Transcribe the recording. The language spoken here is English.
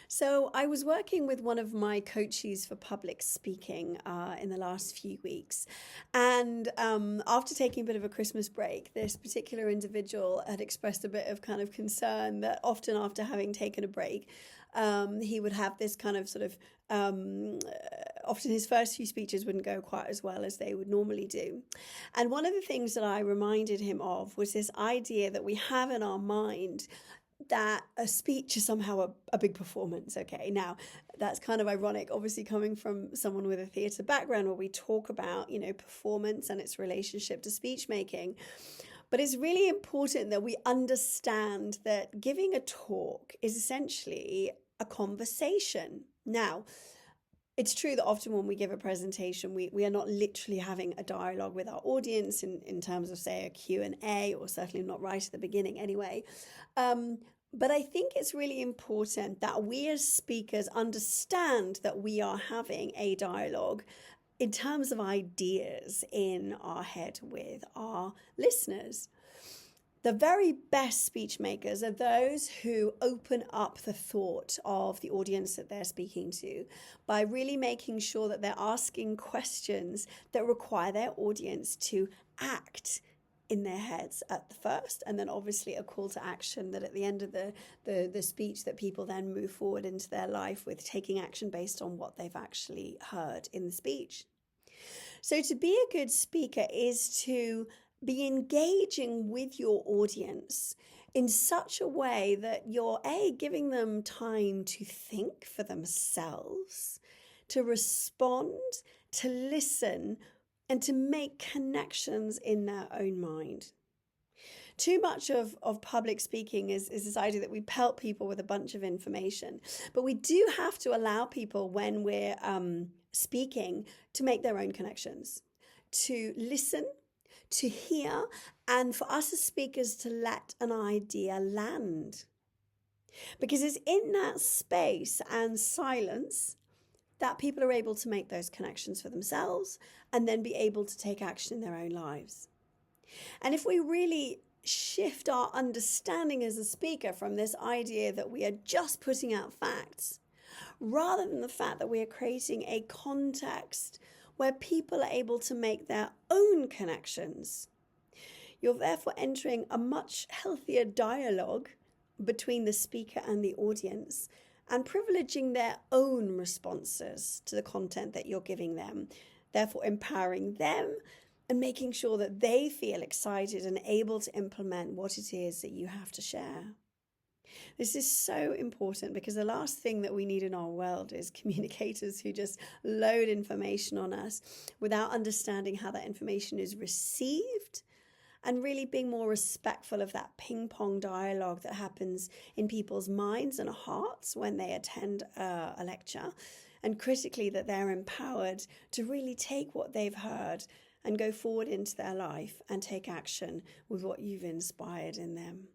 So I was working with one of my coaches for public speaking in the last few weeks. And after taking a bit of a Christmas break, this particular individual had expressed a bit of kind of concern that often after having taken a break, he would have this kind of sort of often his first few speeches wouldn't go quite as well as they would normally do. And one of the things that I reminded him of was this idea that we have in our mind that a speech is somehow a big performance. Okay, now that's kind of ironic, obviously coming from someone with a theatre background where we talk about, performance and its relationship to speech making. But it's really important that we understand that giving a talk is essentially a conversation. Now, it's true that often when we give a presentation, we are not literally having a dialogue with our audience in terms of, say, a Q&A, or certainly not right at the beginning anyway. But I think it's really important that we as speakers understand that we are having a dialogue in terms of ideas in our head with our listeners. The very best speech makers are those who open up the thought of the audience that they're speaking to by really making sure that they're asking questions that require their audience to act in their heads at the first, and then obviously a call to action that at the end of the speech that people then move forward into their life with taking action based on what they've actually heard in the speech. So to be a good speaker is to be engaging with your audience in such a way that you're giving them time to think for themselves, to respond, to listen, and to make connections in their own mind. Too much of public speaking is this idea that we pelt people with a bunch of information, but we do have to allow people when we're speaking to make their own connections, to listen, to hear, and for us as speakers to let an idea land. Because it's in that space and silence that people are able to make those connections for themselves and then be able to take action in their own lives. And if we really shift our understanding as a speaker from this idea that we are just putting out facts, rather than the fact that we are creating a context where people are able to make their own connections, you're therefore entering a much healthier dialogue between the speaker and the audience and privileging their own responses to the content that you're giving them, therefore empowering them and making sure that they feel excited and able to implement what it is that you have to share. This is so important because the last thing that we need in our world is communicators who just load information on us without understanding how that information is received and really being more respectful of that ping pong dialogue that happens in people's minds and hearts when they attend a lecture, and critically that they're empowered to really take what they've heard and go forward into their life and take action with what you've inspired in them.